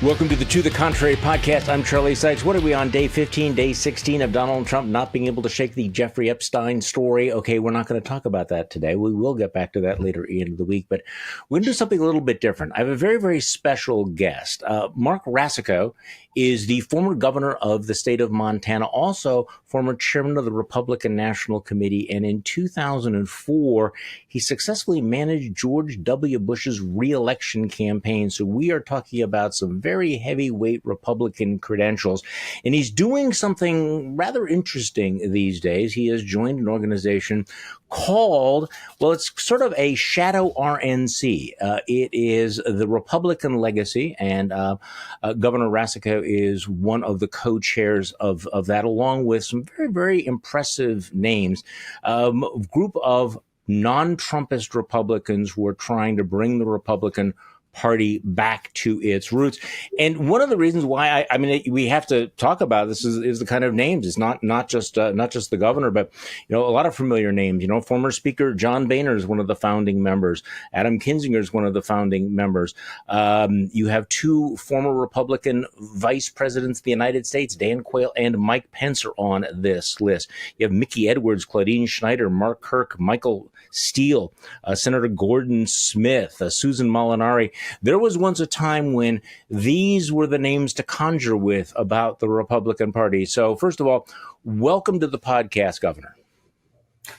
Welcome to the Contrary podcast. I'm Charlie Sykes. What are we on, day 15, day 16 of Donald Trump not being able to shake the Jeffrey Epstein story? Okay, we're not going to talk about that today. We will get back to that later in the week, but we're going to do something a little bit different. I have a very, very special guest. Marc Racicot is the former governor of the state of Montana, also former chairman of the Republican National Committee, and in 2004, he successfully managed George W. Bush's re-election campaign. So we are talking about some very heavyweight Republican credentials, and he's doing something rather interesting these days. He has joined an organization called, well, it's sort of a shadow RNC. It is the Republican Legacy, and Governor Racicot is one of the co-chairs of that, along with some very, very impressive names. A group of non-Trumpist Republicans who are trying to bring the Republican Party back to its roots. And one of the reasons why I mean, we have to talk about this is the kind of names. It's not just the governor, but, a lot of familiar names. Former Speaker John Boehner is one of the founding members. Adam Kinzinger is one of the founding members. You have two former Republican vice presidents of the United States, Dan Quayle and Mike Pence, are on this list. You have Mickey Edwards, Claudine Schneider, Mark Kirk, Michael Steele, Senator Gordon Smith, Susan Molinari. There was once a time when these were the names to conjure with about the Republican Party. So first of all, welcome to the podcast, Governor.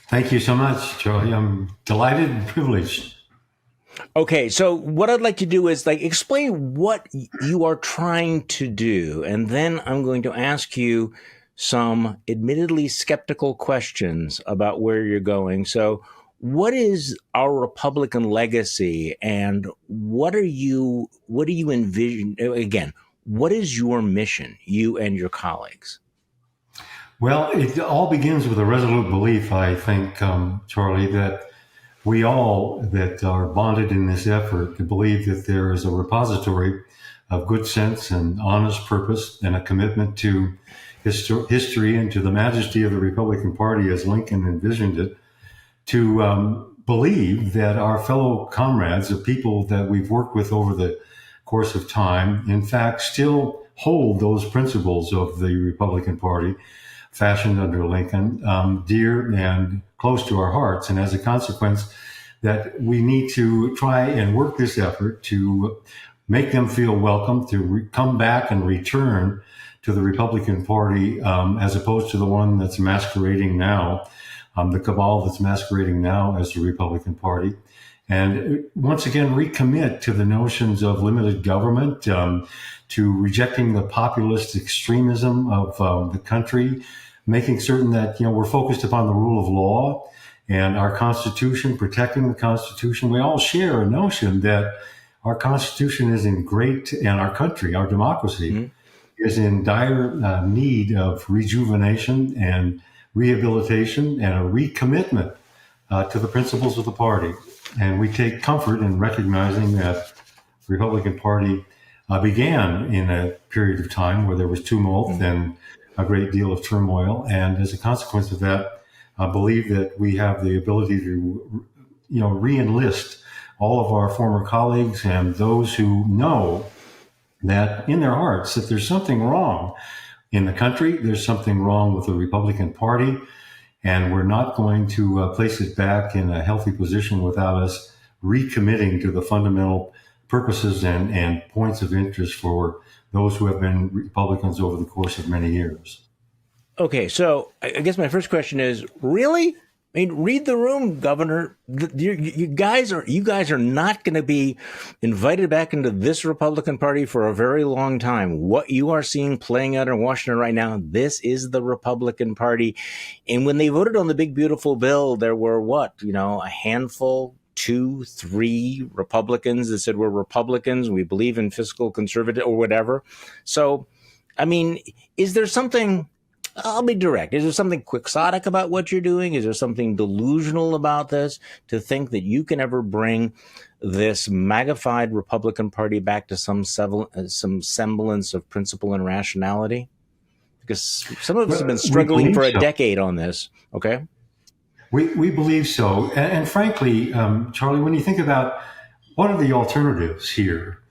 Thank you so much, Charlie. I'm delighted and privileged. Okay, so what I'd like to do is explain what you are trying to do, and then I'm going to ask you some admittedly skeptical questions about where you're going. So what is our Republican legacy, and what do you envision? Again, what is your mission, you and your colleagues? Well, it all begins with a resolute belief, I think, Charlie, that we all that are bonded in this effort to believe that there is a repository of good sense and honest purpose and a commitment to history and to the majesty of the Republican Party as Lincoln envisioned it, to believe that our fellow comrades, the people that we've worked with over the course of time, in fact, still hold those principles of the Republican Party fashioned under Lincoln dear and close to our hearts. And as a consequence, that we need to try and work this effort to make them feel welcome, to come back and return to the Republican Party as opposed to the one that's masquerading now, the cabal that's masquerading now as the Republican Party. And once again, recommit to the notions of limited government, to rejecting the populist extremism of the country, making certain that, we're focused upon the rule of law and our Constitution, protecting the Constitution. We all share a notion that our Constitution is in great, and our country, our democracy, is in dire need of rejuvenation and rehabilitation and a recommitment to the principles of the party. And we take comfort in recognizing that the Republican Party began in a period of time where there was tumult and a great deal of turmoil. And as a consequence of that, I believe that we have the ability to, re-enlist all of our former colleagues and those who know that in their hearts that there's something wrong in the country, there's something wrong with the Republican Party, and we're not going to place it back in a healthy position without us recommitting to the fundamental purposes and points of interest for those who have been Republicans over the course of many years. Okay, so I guess my first question is, really? I mean, read the room, Governor. You guys are not going to be invited back into this Republican Party for a very long time. What you are seeing playing out in Washington right now, this is the Republican Party. And when they voted on the big, beautiful bill, there were a handful, 2, 3 Republicans that said we're Republicans, we believe in fiscal conservative or whatever. So, I mean, is there something... I'll be direct. Is there something quixotic about what you're doing? Is there something delusional about this to think that you can ever bring this magnified Republican Party back to some semblance of principle and rationality? Because some of us have been struggling for a decade on this. Okay. We believe so. And frankly, Charlie, when you think about what are the alternatives here,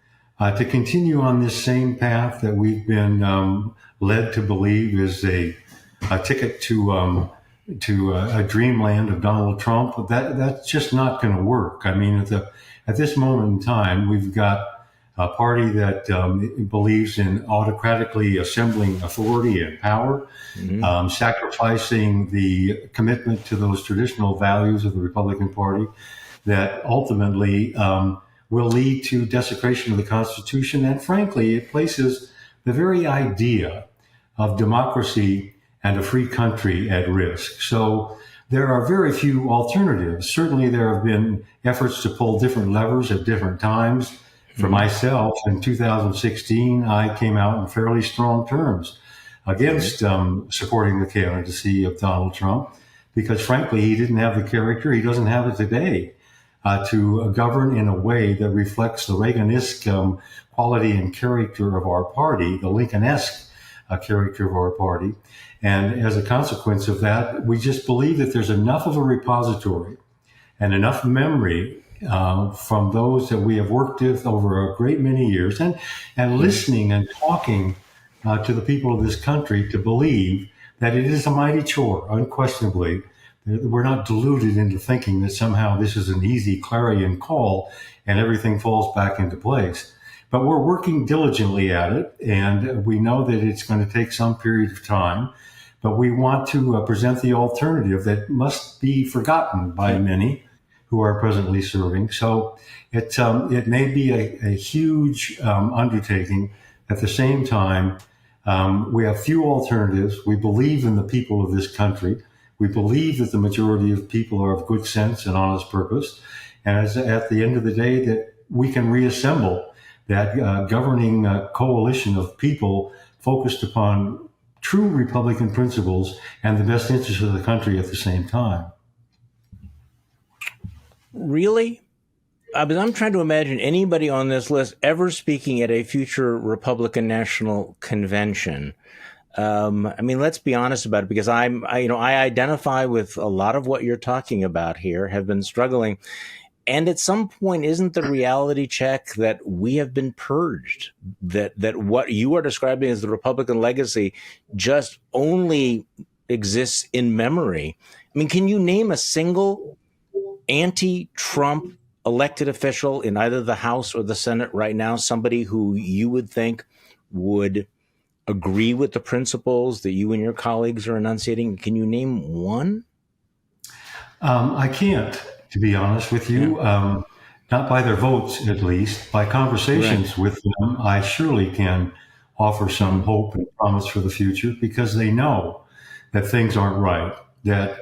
to continue on this same path that we've been led to believe is a ticket to a dreamland of Donald Trump. That's just not going to work. I mean, at this moment in time, we've got a party that believes in autocratically assembling authority and power, sacrificing the commitment to those traditional values of the Republican Party that ultimately will lead to desecration of the Constitution. And frankly, it places the very idea of democracy and a free country at risk. So there are very few alternatives. Certainly there have been efforts to pull different levers at different times. For myself, in 2016, I came out in fairly strong terms against supporting the candidacy of Donald Trump because, frankly, he didn't have the character. He doesn't have it today to govern in a way that reflects the Reagan-esque quality and character of our party, the Lincoln-esque character of our party. And as a consequence of that, we just believe that there's enough of a repository and enough memory from those that we have worked with over a great many years and listening and talking to the people of this country to believe that it is a mighty chore, unquestionably. We're not deluded into thinking that somehow this is an easy clarion call and everything falls back into place. But we're working diligently at it, and we know that it's going to take some period of time. But we want to present the alternative that must be forgotten by many who are presently serving. So it may be a huge undertaking. At the same time, we have few alternatives. We believe in the people of this country. We believe that the majority of people are of good sense and honest purpose. And at the end of the day, that we can reassemble that governing coalition of people focused upon true Republican principles and the best interests of the country at the same time. Really? I'm trying to imagine anybody on this list ever speaking at a future Republican National Convention. I mean, let's be honest about it, because I identify with a lot of what you're talking about here, have been struggling. And at some point, isn't the reality check that we have been purged, that what you are describing as the Republican legacy just only exists in memory? I mean, can you name a single anti-Trump elected official in either the House or the Senate right now, somebody who you would think would agree with the principles that you and your colleagues are enunciating? Can you name one? I can't, to be honest with you. Yeah. Not by their votes, at least. By conversations with them, I surely can offer some hope and promise for the future, because they know that things aren't right, that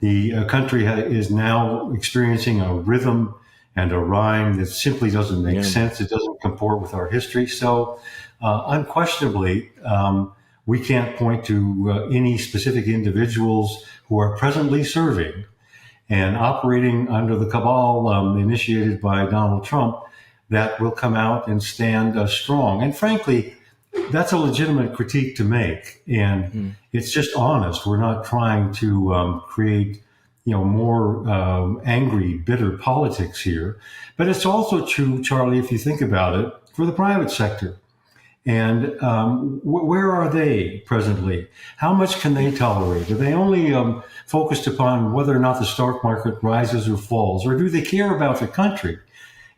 the country is now experiencing a rhythm and a rhyme that simply doesn't make sense. It doesn't comport with our history. So unquestionably, we can't point to any specific individuals who are presently serving and operating under the cabal initiated by Donald Trump that will come out and stand strong. And frankly, that's a legitimate critique to make. And it's just honest. We're not trying to create more angry, bitter politics here. But it's also true, Charlie, if you think about it, for the private sector. And where are they presently? How much can they tolerate? Are they only focused upon whether or not the stock market rises or falls? Or do they care about the country?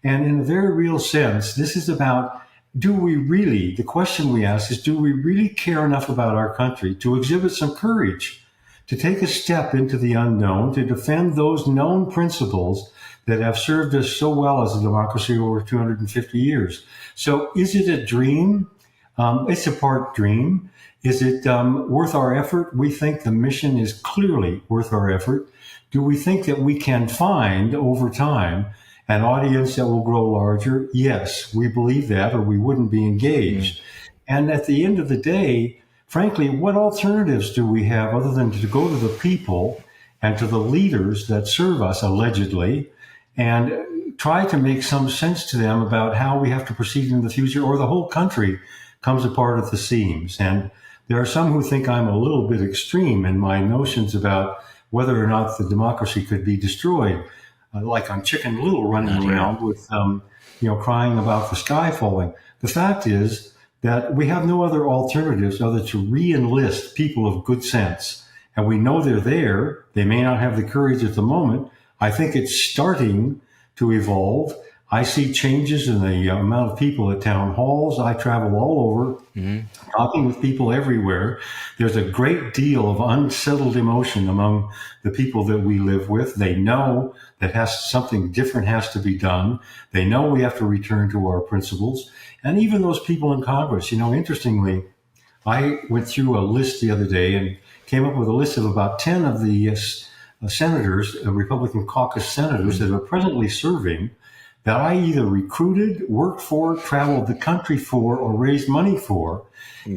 And in a very real sense, this is about, the question we ask is, do we really care enough about our country to exhibit some courage, to take a step into the unknown, to defend those known principles that have served us so well as a democracy over 250 years? So is it a dream? It's a part dream. Is it worth our effort? We think the mission is clearly worth our effort. Do we think that we can find over time an audience that will grow larger? Yes, we believe that, or we wouldn't be engaged. And at the end of the day, frankly, what alternatives do we have other than to go to the people and to the leaders that serve us, allegedly, and try to make some sense to them about how we have to proceed in the future, or the whole country comes apart at the seams? And there are some who think I'm a little bit extreme in my notions about whether or not the democracy could be destroyed, like I'm Chicken Little running around with crying about the sky falling. The fact is that we have no other alternatives other to re-enlist people of good sense. And we know they're there. They may not have the courage at the moment. I think it's starting to evolve. I see changes in the amount of people at town halls. I travel all over, talking with people everywhere. There's a great deal of unsettled emotion among the people that we live with. They know that something different has to be done. They know we have to return to our principles. And even those people in Congress, interestingly, I went through a list the other day and came up with a list of about 10 of the senators, Republican caucus senators that are presently serving, that I either recruited, worked for, traveled the country for, or raised money for.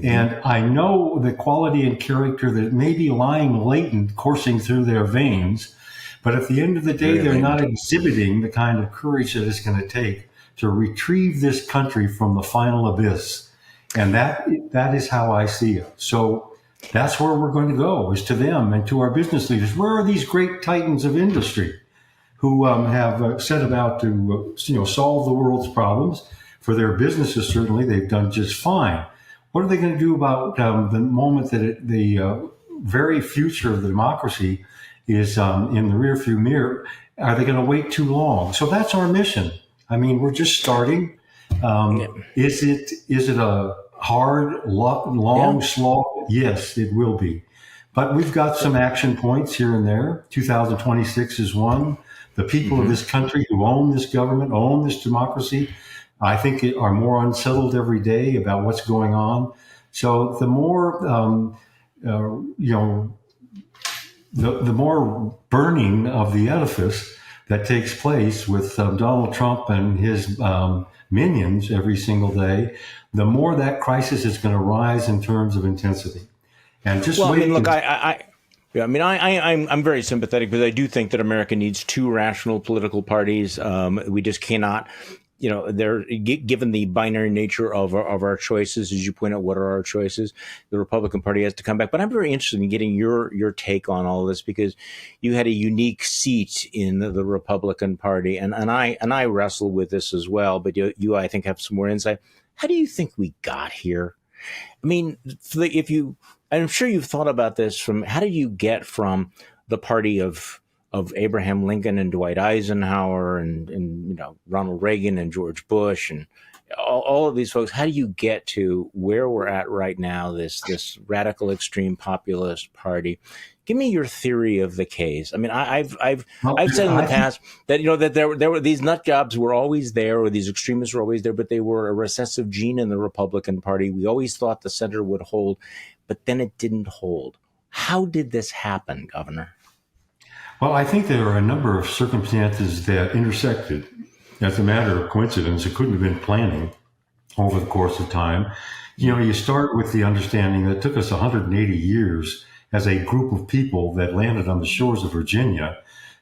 And I know the quality and character that may be lying latent, coursing through their veins. But at the end of the day, they're not exhibiting the kind of courage that it's going to take to retrieve this country from the final abyss. And that is how I see it. So that's where we're going to go, is to them and to our business leaders. Where are these great titans of industry who have set about to solve the world's problems? For their businesses, certainly, they've done just fine. What are they going to do about the moment that the very future of the democracy is in the rearview mirror? Are they going to wait too long? So that's our mission. I mean, we're just starting. Is it a hard, long slog? Yes, it will be. But we've got some action points here and there. 2026 is one. The people of this country who own this government, own this democracy, I think are more unsettled every day about what's going on. So the more, the more burning of the edifice that takes place with Donald Trump and his minions every single day, the more that crisis is going to rise in terms of intensity. And just I'm very sympathetic because I do think that America needs two rational political parties. We just cannot, they're given the binary nature of our choices, as you point out. What are our choices? The Republican Party has to come back. But I'm very interested in getting your take on all of this, because you had a unique seat in the Republican Party, and I wrestle with this as well. But you I think have some more insight. How do you think we got here? I mean, I'm sure you've thought about this. From how do you get from the party of Abraham Lincoln and Dwight Eisenhower and Ronald Reagan and George Bush and all of these folks? How do you get to where we're at right now? This radical extreme populist party. Give me your theory of the case. I mean, I've said in the past that that there were these nut jobs were always there, or these extremists were always there, but they were a recessive gene in the Republican Party. We always thought the center would hold, but then it didn't hold. How did this happen, Governor? Well, I think there are a number of circumstances that intersected. As a matter of coincidence, it couldn't have been planning over the course of time. You start with the understanding that it took us 180 years as a group of people that landed on the shores of Virginia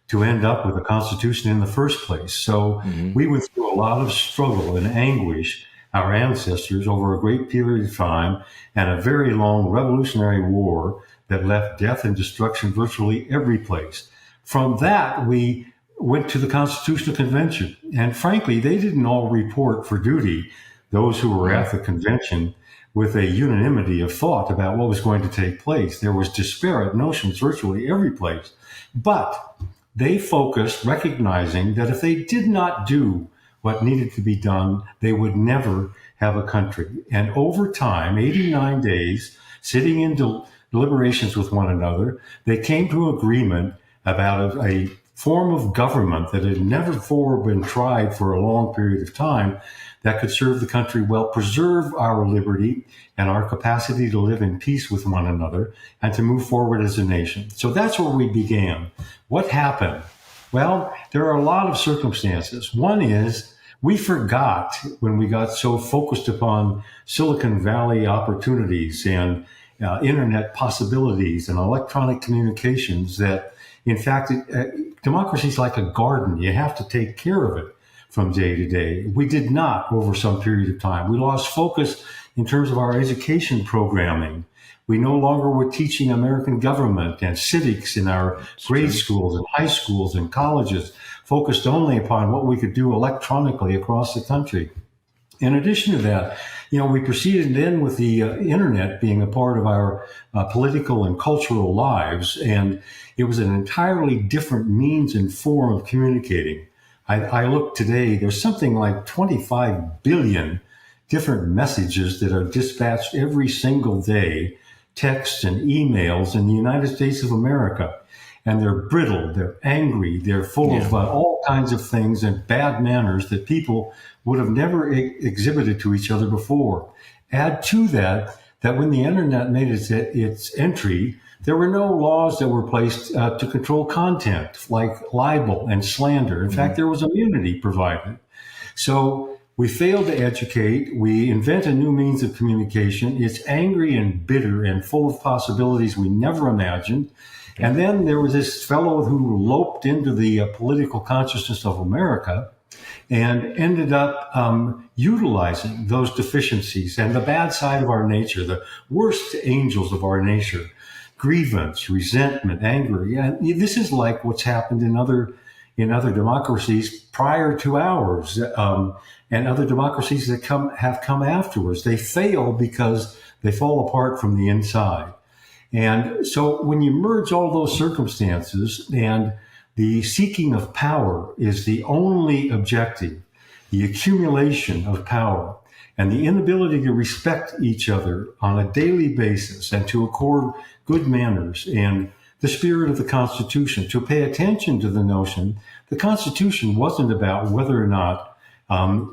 to end up with a constitution in the first place. So we went through a lot of struggle and anguish, our ancestors, over a great period of time, and a very long revolutionary war that left death and destruction virtually every place. From that, we went to the Constitutional Convention. And frankly, they didn't all report for duty, those who were at the convention, with a unanimity of thought about what was going to take place. There was disparate notions virtually every place. But they focused, recognizing that if they did not do what needed to be done, they would never have a country. And over time, 89 days, sitting in deliberations with one another, they came to agreement about a form of government that had never before been tried for a long period of time that could serve the country well, preserve our liberty and our capacity to live in peace with one another and to move forward as a nation. So that's where we began. What happened? Well, there are a lot of circumstances. One is we forgot, when we got so focused upon Silicon Valley opportunities and internet possibilities and electronic communications, that in fact, democracy is like a garden. You have to take care of it from day to day. We did not over some period of time. We lost focus in terms of our education programming. We no longer were teaching American government and civics in our grade schools and high schools and colleges, focused only upon what we could do electronically across the country. In addition to that, we proceeded then with the internet being a part of our political and cultural lives, and it was an entirely different means and form of communicating. I look today, there's something like 25 billion different messages that are dispatched every single day, texts and emails in the United States of America. And they're brittle, they're angry, they're full of all kinds of things and bad manners that people would have never exhibited to each other before. Add to that when the internet made its entry, there were no laws that were placed to control content like libel and slander. In fact, there was immunity provided. So we fail to educate. We invent a new means of communication. It's angry and bitter and full of possibilities we never imagined. And then there was this fellow who loped into the political consciousness of America and ended up utilizing those deficiencies and the bad side of our nature, the worst angels of our nature, grievance, resentment, anger. Yeah, this is like what's happened in other democracies prior to ours, and other democracies that have come afterwards. They fail because they fall apart from the inside. And so when you merge all those circumstances, and the seeking of power is the only objective, the accumulation of power, and the inability to respect each other on a daily basis and to accord good manners and the spirit of the Constitution, to pay attention to the notion the Constitution wasn't about whether or not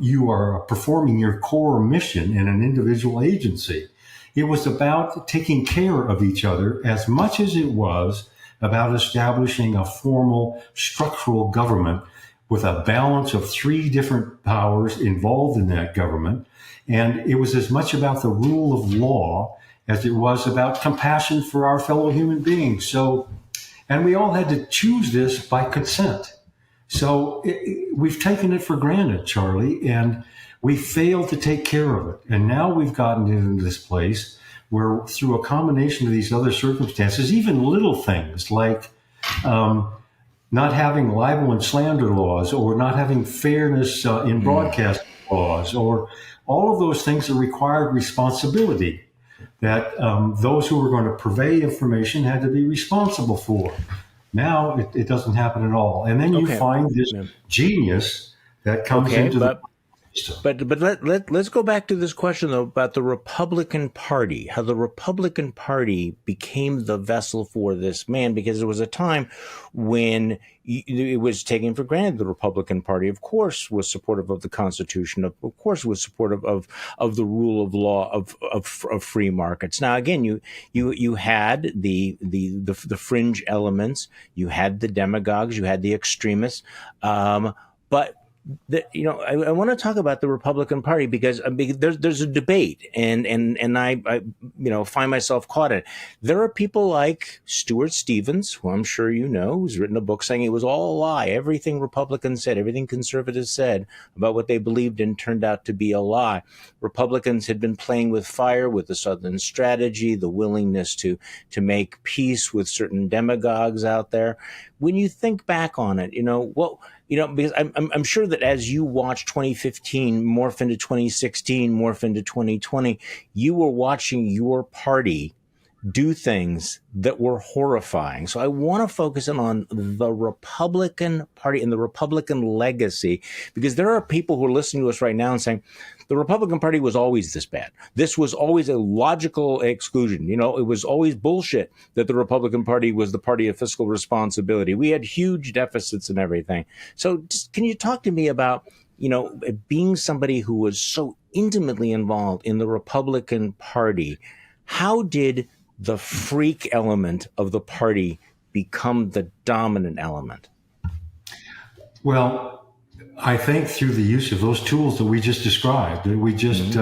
you are performing your core mission in an individual agency. It was about taking care of each other as much as it was about establishing a formal structural government with a balance of three different powers involved in that government. And it was as much about the rule of law as it was about compassion for our fellow human beings. And we all had to choose this by consent. So we've taken it for granted, Charlie, and we failed to take care of it. And now we've gotten into this place where, through a combination of these other circumstances, even little things like not having libel and slander laws, or not having fairness in broadcast laws, or all of those things that required responsibility, that those who were going to purvey information had to be responsible for. Now it doesn't happen at all. And then you find this genius that comes into the... But let's go back to this question, though, about the Republican Party, how the Republican Party became the vessel for this man, because there was a time when it was taken for granted the Republican Party, of course, was supportive of the Constitution, of course, was supportive of the rule of law, of free markets. Now, again, you had the fringe elements, you had the demagogues, you had the extremists, but I want to talk about the Republican Party because there's a debate, and I find myself caught in it. There are people like Stuart Stevens, who I'm sure you know, who's written a book saying it was all a lie. Everything Republicans said, everything conservatives said about what they believed in turned out to be a lie. Republicans had been playing with fire with the Southern strategy, the willingness to make peace with certain demagogues out there. When you think back on it, because I'm sure that as you watched 2015 morph into 2016, morph into 2020, you were watching your party do things that were horrifying. So I want to focus in on the Republican Party and the Republican legacy, because there are people who are listening to us right now and saying, the Republican Party was always this bad. This was always a logical exclusion. It was always bullshit that the Republican Party was the party of fiscal responsibility. We had huge deficits and everything. So can you talk to me about, being somebody who was so intimately involved in the Republican Party, how did the freak element of the party become the dominant element? Well, I think through the use of those tools that we just described, that we just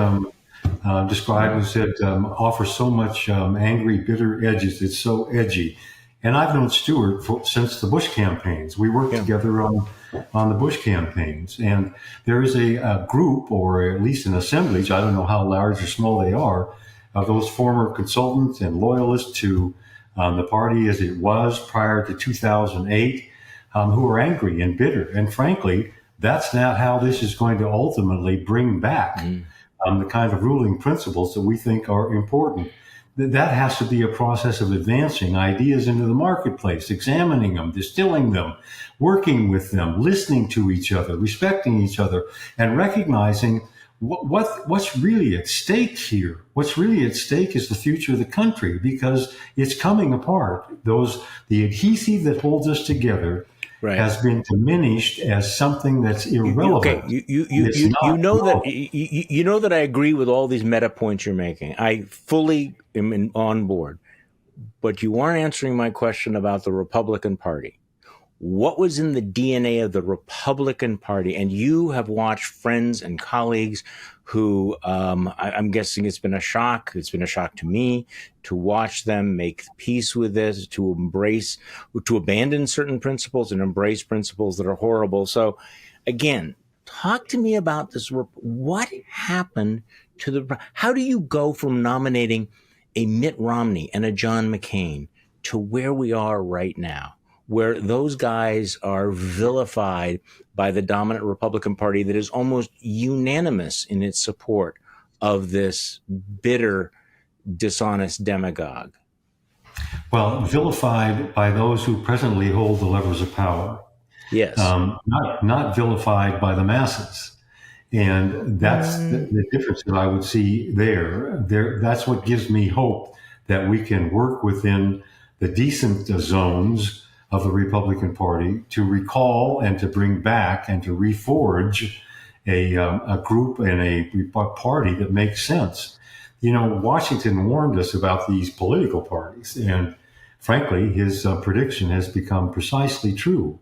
described and said offer so much angry, bitter edges. It's so edgy. And I've known Stuart since the Bush campaigns. We worked together on the Bush campaigns. And there is a group, or at least an assemblage, I don't know how large or small they are, those former consultants and loyalists to the party as it was prior to 2008, who are angry and bitter. And frankly, that's not how this is going to ultimately bring back the kind of ruling principles that we think are important. That has to be a process of advancing ideas into the marketplace, examining them, distilling them, working with them, listening to each other, respecting each other, and recognizing what's really at stake here. What's really at stake is the future of the country, because it's coming apart. The adhesive that holds us together has been diminished as something that's irrelevant. Okay, you know that I agree with all these meta points you're making. I fully am on board, but you aren't answering my question about the Republican Party. What was in the DNA of the Republican Party? And you have watched friends and colleagues who I'm guessing it's been a shock. It's been a shock to me to watch them make peace with this, to abandon certain principles and embrace principles that are horrible. So again, talk to me about this. What happened to how do you go from nominating a Mitt Romney and a John McCain to where we are right now, where those guys are vilified by the dominant Republican Party that is almost unanimous in its support of this bitter, dishonest demagogue? Well, vilified by those who presently hold the levers of power. Yes. Not vilified by the masses. And that's the difference that I would see there. That's what gives me hope that we can work within the decent zones of the Republican Party to recall and to bring back and to reforge a group and a party that makes sense. You know, Washington warned us about these political parties, and frankly, his prediction has become precisely true.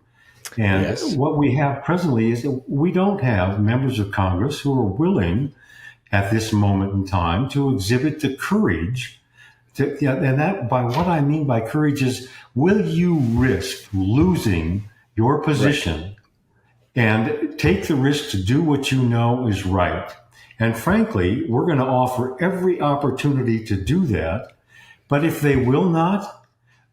And what we have presently is that we don't have members of Congress who are willing at this moment in time to exhibit the courage and that, by what I mean by courage, is will you risk losing your position and take the risk to do what you know is right? And frankly, we're going to offer every opportunity to do that. But if they will not,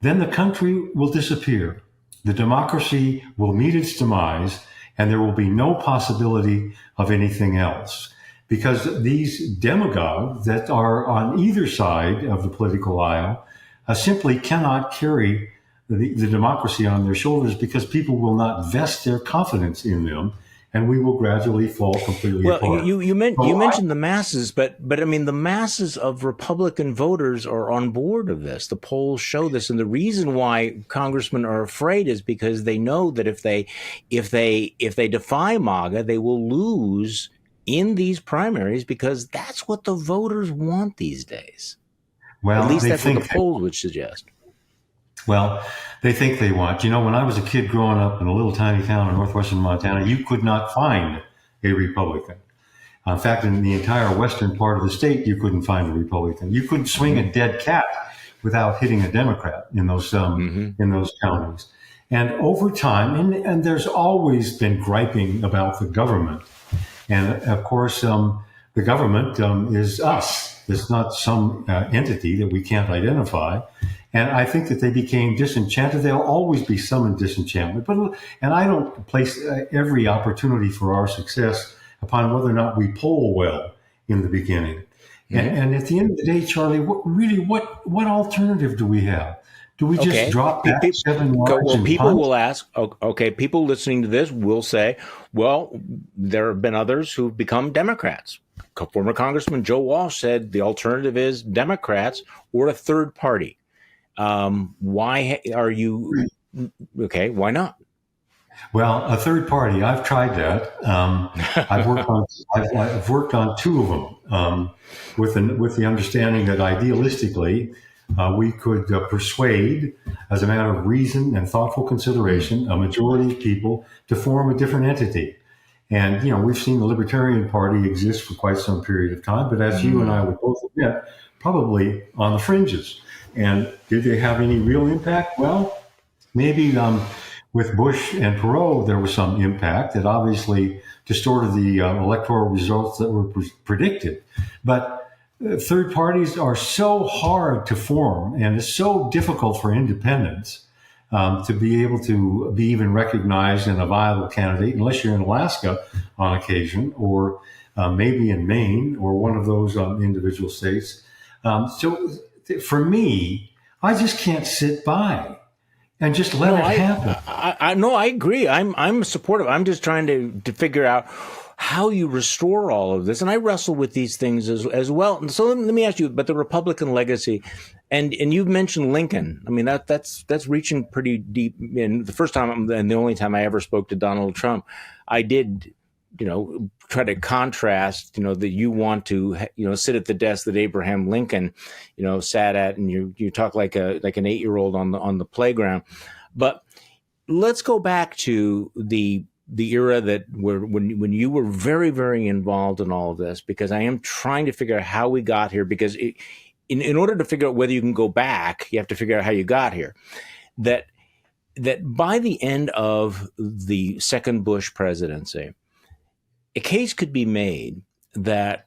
then the country will disappear. The democracy will meet its demise, and there will be no possibility of anything else. Because these demagogues that are on either side of the political aisle simply cannot carry the democracy on their shoulders, because people will not vest their confidence in them, and we will gradually fall completely apart. You mentioned the masses, but I mean, the masses of Republican voters are on board of this. The polls show this, and the reason why congressmen are afraid is because they know that if they defy MAGA, they will lose in these primaries, because that's what the voters want these days. Well, at least that's what the polls would suggest. Well, they think they want. You know, when I was a kid growing up in a little tiny town in northwestern Montana, you could not find a Republican. In fact, in the entire western part of the state, you couldn't find a Republican. You couldn't swing a dead cat without hitting a Democrat in those counties. And over time, and there's always been griping about the government. And of course, the government is us. It's not some entity that we can't identify. And I think that they became disenchanted. There'll always be some disenchantment. And I don't place every opportunity for our success upon whether or not we poll well in the beginning. Mm-hmm. And at the end of the day, Charlie, what alternative do we have? Do we just drop back 7 yards? Well, people will ask, okay, people listening to this will say, well, there have been others who've become Democrats. Former Congressman Joe Walsh said the alternative is Democrats or a third party. Why are you, why not? Well, a third party, I've tried that. I've worked on 2 of them with the understanding that idealistically, we could persuade, as a matter of reason and thoughtful consideration, a majority of people to form a different entity. And, you know, we've seen the Libertarian Party exist for quite some period of time, but as you and I would both admit, probably on the fringes. And did they have any real impact? Well, maybe with Bush and Perot, there was some impact that obviously distorted the electoral results that were predicted. But third parties are so hard to form, and it's so difficult for independents to be able to be even recognized in a viable candidate, unless you're in Alaska on occasion, or maybe in Maine or one of those individual states. For me, I just can't sit by and just let it happen. I agree. I'm supportive. I'm just trying to figure out how you restore all of this, and I wrestle with these things as well. And so let me ask you about the Republican legacy, and you've mentioned Lincoln. I mean that's reaching pretty deep. And the first time and the only time I ever spoke to Donald Trump, I did, try to contrast, that you want to, sit at the desk that Abraham Lincoln, sat at, and you talk like an 8-year-old on the playground. But let's go back to the era when you were very, very involved in all of this, because I am trying to figure out how we got here, because in order to figure out whether you can go back, you have to figure out how you got here. That by the end of the second Bush presidency, a case could be made that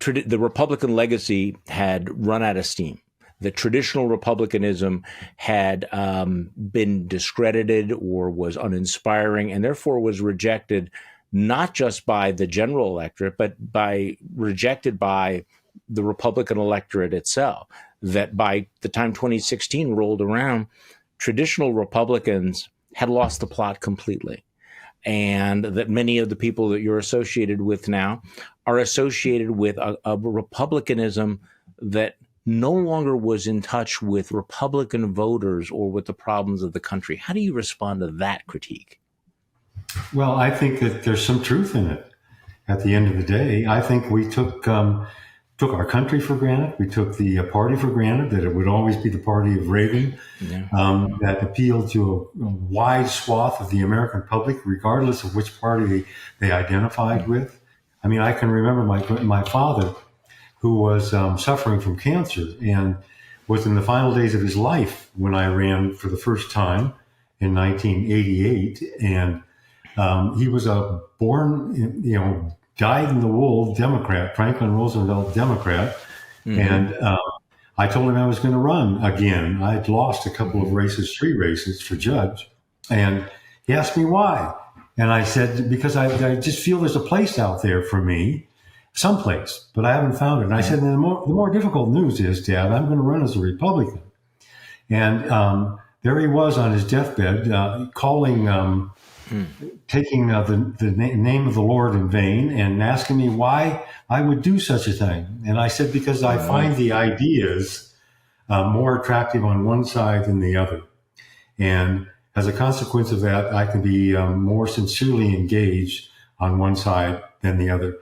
the Republican legacy had run out of steam. The traditional republicanism had been discredited or was uninspiring, and therefore was rejected not just by the general electorate, but rejected by the Republican electorate itself. That by the time 2016 rolled around, traditional Republicans had lost the plot completely. And that many of the people that you're associated with now are associated with a republicanism that no longer was in touch with Republican voters or with the problems of the country. How do you respond to that critique? Well, I think that there's some truth in it. At the end of the day, I think we took our country for granted. We took the party for granted, that it would always be the party of Reagan, that appealed to a wide swath of the American public, regardless of which party they identified with. I mean, I can remember my father, who was suffering from cancer and was in the final days of his life when I ran for the first time in 1988. And he was a born, dyed-in-the-wool Democrat, Franklin Roosevelt Democrat. Mm-hmm. And I told him I was going to run again. I'd lost a couple of races, 3 races for judge. And he asked me why. And I said, because I just feel there's a place out there for me, someplace, but I haven't found it. And I said, the more difficult news is, Dad, I'm going to run as a Republican. And there he was on his deathbed, taking the name of the Lord in vain and asking me why I would do such a thing. And I said, because I find the ideas more attractive on one side than the other. And as a consequence of that, I can be more sincerely engaged on one side than the other.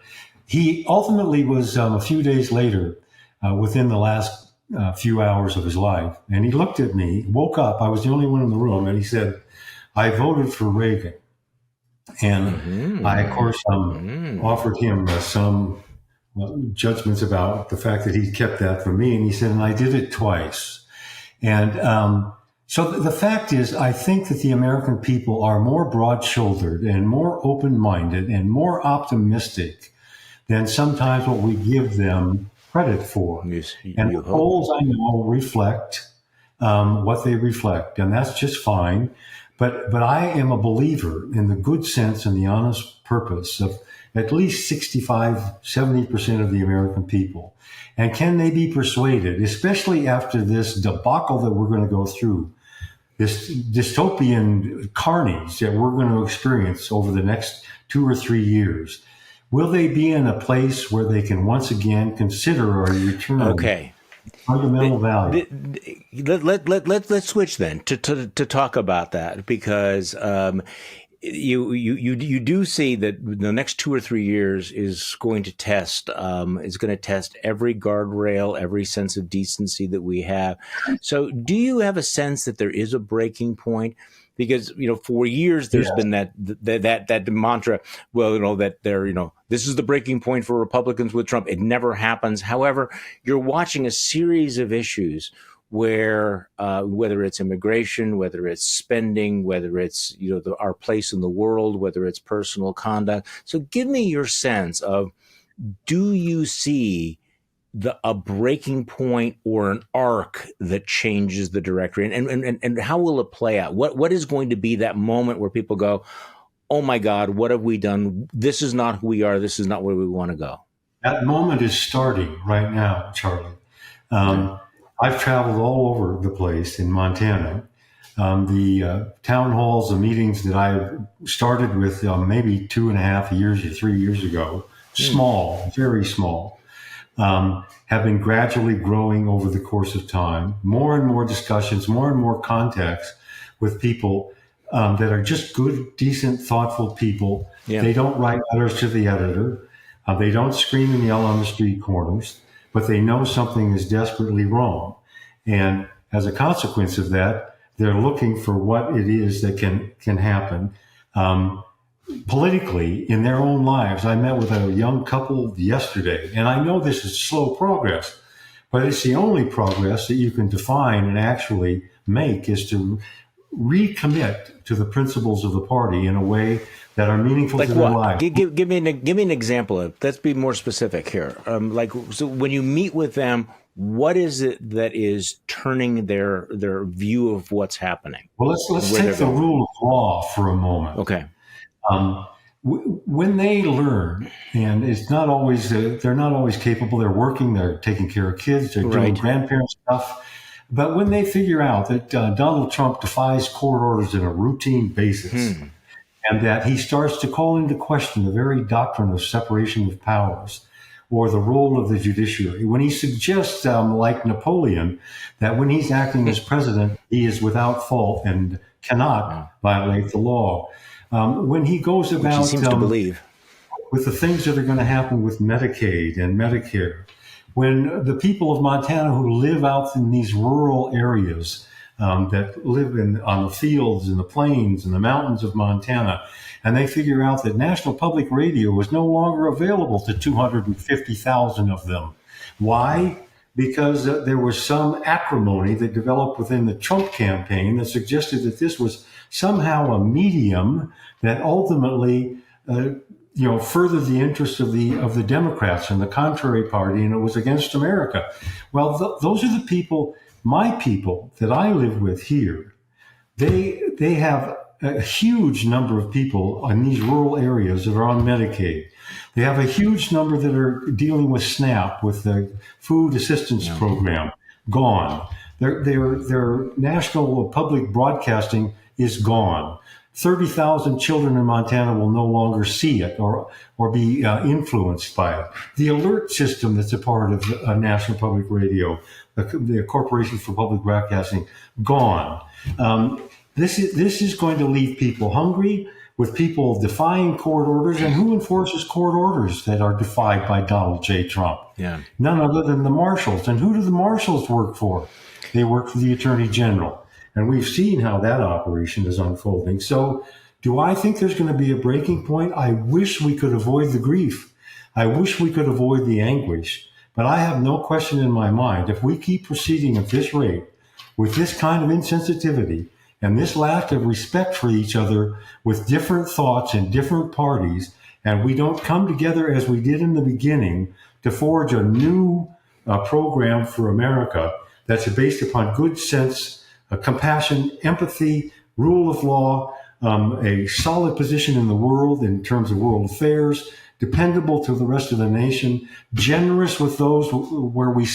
He ultimately was a few days later, within the last few hours of his life, and he looked at me, woke up, I was the only one in the room, and he said, I voted for Reagan. And I, of course, offered him some judgments about the fact that he kept that from me, and he said, and I did it twice. And so the fact is, I think that the American people are more broad-shouldered and more open-minded and more optimistic than sometimes what we give them credit for. And the polls, I know, reflect what they reflect, and that's just fine. But I am a believer in the good sense and the honest purpose of at least 65, 70% of the American people. And can they be persuaded, especially after this debacle that we're going to go through, this dystopian carnage that we're going to experience over the next 2 or 3 years? Will they be in a place where they can once again consider a return fundamental value? Let's switch then to talk about that, because you do see that the next 2 or 3 years is going to test every guardrail, every sense of decency that we have. So, do you have a sense that there is a breaking point? Because, for years there's been that mantra, that this is the breaking point for Republicans with Trump. It never happens. However, you're watching a series of issues where, whether it's immigration, whether it's spending, whether it's, our place in the world, whether it's personal conduct. So give me your sense of Do you see a breaking point or an arc that changes the directory, and how will it play out? What is going to be that moment where people go, oh my God, what have we done? This is not who we are. This is not where we want to go. That moment is starting right now, Charlie. I've traveled all over the place in Montana. The town halls, the meetings that I started with maybe 2.5 years or 3 years ago, small, very small, have been gradually growing over the course of time. More and more discussions, more and more contacts with people that are just good, decent, thoughtful people. Yeah. They don't write letters to the editor. They don't scream and yell on the street corners, but they know something is desperately wrong. And as a consequence of that, they're looking for what it is that can happen politically in their own lives. I met with a young couple yesterday, and I know this is slow progress, but it's the only progress that you can define and actually make is to recommit to the principles of the party in a way that are meaningful to their lives. Give me an example of. Let's be more specific here. So when you meet with them, what is it that is turning their view of what's happening? Well, let's take the rule of law for a moment. Okay. When they learn, and it's not always they're not always capable. They're working. They're taking care of kids. They're doing grandparent stuff. But when they figure out that Donald Trump defies court orders on a routine basis, and that he starts to call into question the very doctrine of separation of powers or the role of the judiciary, when he suggests, like Napoleon, that when he's acting as president, he is without fault and cannot violate the law. When he goes about he seems to believe with the things that are going to happen with Medicaid and Medicare, when the people of Montana who live out in these rural areas that live on the fields and the plains and the mountains of Montana, and they figure out that National Public Radio is no longer available to 250,000 of them. Why? Because there was some acrimony that developed within the Trump campaign that suggested that this was somehow a medium that ultimately furthered the interests of the Democrats and the contrary party, and it was against America. Well, those are the people, my people that I live with here. They have a huge number of people in these rural areas that are on Medicaid. They have a huge number that are dealing with SNAP, with the food assistance program, gone. Their national public broadcasting is gone. 30,000 children in Montana will no longer see it or be influenced by it. The alert system that's a part of National Public Radio, the Corporation for Public Broadcasting, gone. This is going to leave people hungry, with people defying court orders. And who enforces court orders that are defied by Donald J. Trump? Yeah. None other than the marshals. And who do the marshals work for? They work for the Attorney General. And we've seen how that operation is unfolding. So do I think there's going to be a breaking point? I wish we could avoid the grief. I wish we could avoid the anguish. But I have no question in my mind, if we keep proceeding at this rate, with this kind of insensitivity, and this lack of respect for each other with different thoughts and different parties, and we don't come together as we did in the beginning to forge a new program for America that's based upon good sense, compassion, empathy, rule of law, a solid position in the world in terms of world affairs, dependable to the rest of the nation, generous with those where we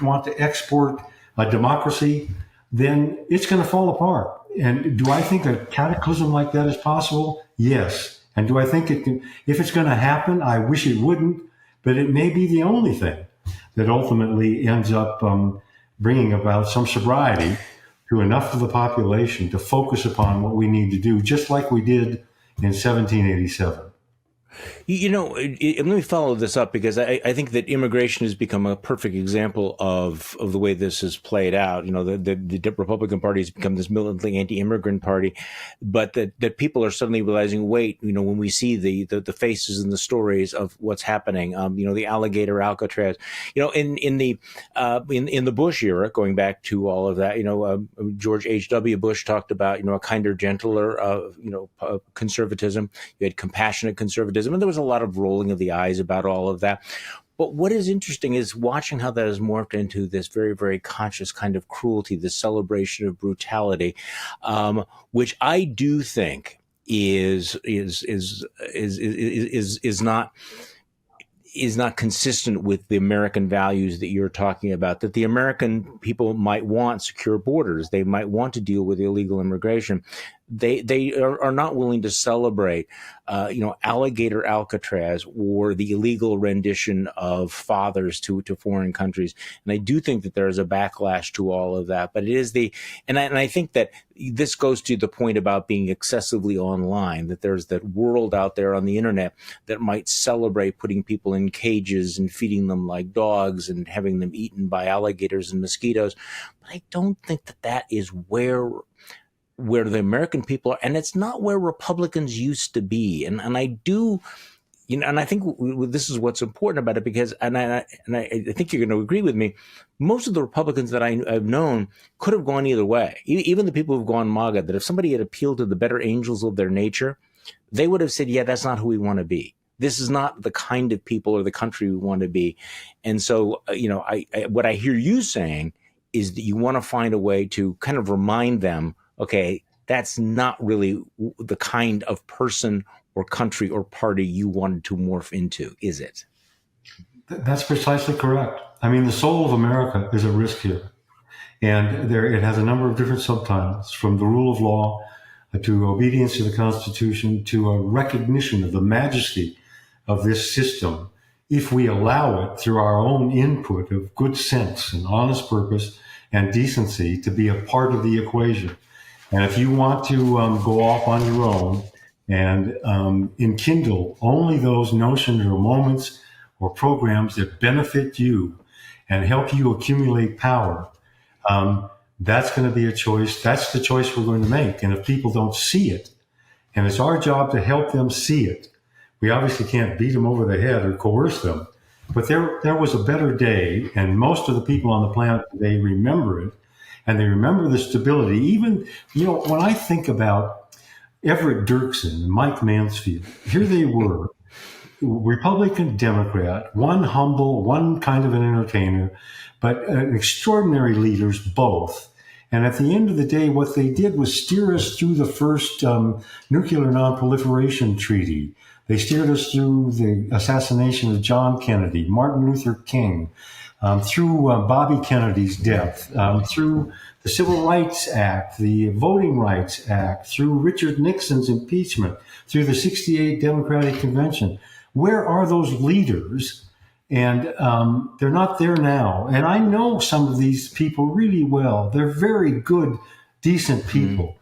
want to export a democracy, then it's going to fall apart. And do I think a cataclysm like that is possible? Yes. And do I think it can, if it's going to happen, I wish it wouldn't, but it may be the only thing that ultimately ends up bringing about some sobriety to enough of the population to focus upon what we need to do, just like we did in 1787. Let me follow this up, because I think that immigration has become a perfect example of the way this has played out. The Republican Party has become this militantly anti-immigrant party, but that people are suddenly realizing, wait, when we see the faces and the stories of what's happening, the alligator Alcatraz, in the Bush era, going back to all of that, George H.W. Bush talked about, a kinder, gentler, conservatism. You had compassionate conservatism. activism, and there was a lot of rolling of the eyes about all of that. But what is interesting is watching how that has morphed into this very, very conscious kind of cruelty, this celebration of brutality, which I do think is not consistent with the American values that you're talking about, that the American people might want secure borders. They might want to deal with illegal immigration. They are not willing to celebrate, alligator Alcatraz or the illegal rendition of fathers to foreign countries. And I do think that there is a backlash to all of that. But it is and I think that this goes to the point about being excessively online, that there's that world out there on the internet that might celebrate putting people in cages and feeding them like dogs and having them eaten by alligators and mosquitoes. But I don't think that that is where the American people are, and it's not where Republicans used to be. And I do, and I think this is what's important about it, because, and I think you're going to agree with me, most of the Republicans that I've known could have gone either way. Even the people who've gone MAGA, that if somebody had appealed to the better angels of their nature, they would have said, yeah, that's not who we want to be. This is not the kind of people or the country we want to be. And so, what I hear you saying is that you want to find a way to kind of remind them, okay, that's not really the kind of person or country or party you wanted to morph into, is it? That's precisely correct. I mean, the soul of America is at risk here. And it has a number of different subtitles, from the rule of law to obedience to the Constitution to a recognition of the majesty of this system, if we allow it, through our own input of good sense and honest purpose and decency, to be a part of the equation. And if you want to go off on your own and enkindle only those notions or moments or programs that benefit you and help you accumulate power, that's going to be a choice. That's the choice we're going to make. And if people don't see it, and it's our job to help them see it, we obviously can't beat them over the head or coerce them. But there was a better day, and most of the people on the planet today remember it. And they remember the stability. Even, when I think about Everett Dirksen and Mike Mansfield, here they were, Republican, Democrat, one humble, one kind of an entertainer, but extraordinary leaders both. And at the end of the day, what they did was steer us through the first nuclear nonproliferation treaty. They steered us through the assassination of John Kennedy, Martin Luther King, through Bobby Kennedy's death, through the Civil Rights Act, the Voting Rights Act, through Richard Nixon's impeachment, through the '68 Democratic Convention. Where are those leaders? And they're not there now. And I know some of these people really well. They're very good, decent people.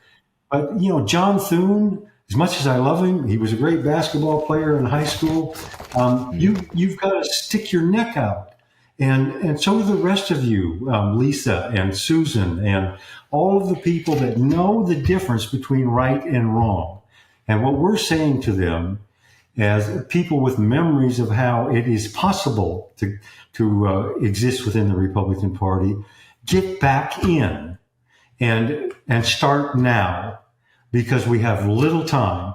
But, John Thune, as much as I love him, he was a great basketball player in high school. You've got to stick your neck out. And so do the rest of you, Lisa and Susan, and all of the people that know the difference between right and wrong. And what we're saying to them, as people with memories of how it is possible to exist within the Republican Party, get back in and start now, because we have little time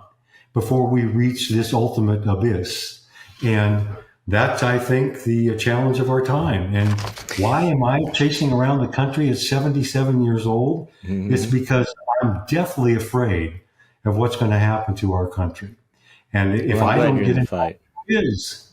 before we reach this ultimate abyss. And that's, I think, the challenge of our time. And why am I chasing around the country at 77 years old? Mm-hmm. It's because I'm deathly afraid of what's going to happen to our country. And if I don't get in the fight, it is.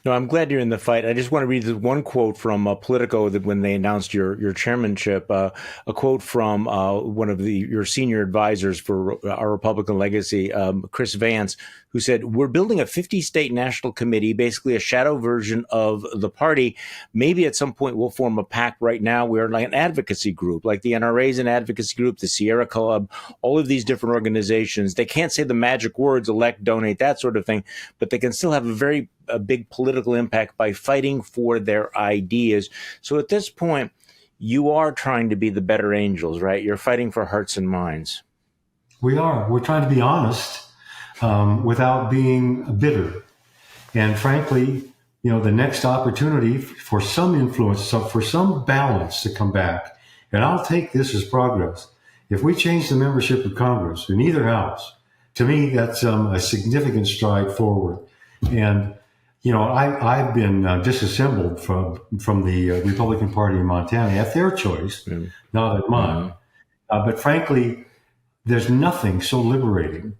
No, I'm glad you're in the fight. I just want to read this one quote from Politico that when they announced your chairmanship, a quote from one of your senior advisors for our Republican legacy, Chris Vance, who said, "We're building a 50-state national committee, basically a shadow version of the party. Maybe at some point we'll form a PAC. Right now we're like an advocacy group, like the NRA is an advocacy group, the Sierra Club, all of these different organizations. They can't say the magic words, elect, donate, that sort of thing, but they can still have a big political impact by fighting for their ideas." So at this point, you are trying to be the better angels, right? You're fighting for hearts and minds. We are. We're trying to be honest without being bitter. And frankly, the next opportunity for some influence, for some balance to come back, and I'll take this as progress. If we change the membership of Congress in either house To me, that's a significant stride forward. And I've been disassembled from the Republican Party in Montana at their choice, not at mine. But frankly, there's nothing so liberating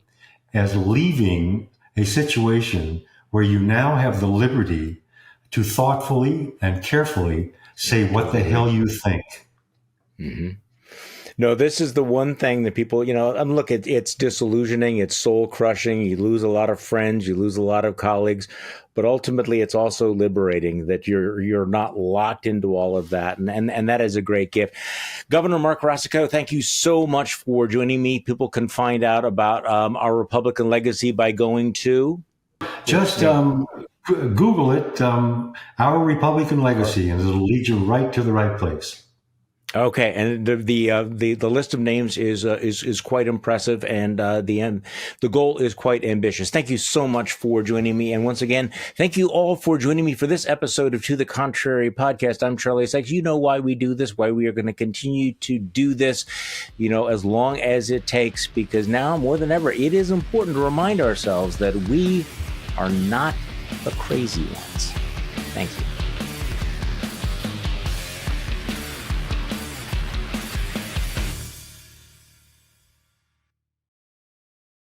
as leaving a situation where you now have the liberty to thoughtfully and carefully say what the hell you think. Mm-hmm. No, this is the one thing that people, look, it's disillusioning, it's soul crushing. You lose a lot of friends, you lose a lot of colleagues, but ultimately it's also liberating that you're not locked into all of that. And that is a great gift. Governor Marc Racicot, thank you so much for joining me. People can find out about our Republican legacy by going to just Google it, Our Republican Legacy, and it'll lead you right to the right place. Okay, and the list of names is quite impressive, and the goal is quite ambitious. Thank you so much for joining me, and once again, thank you all for joining me for this episode of To the Contrary podcast. I'm Charlie Sykes. You know why we do this, why we are going to continue to do this, as long as it takes, because now more than ever, it is important to remind ourselves that we are not the crazy ones. Thank you.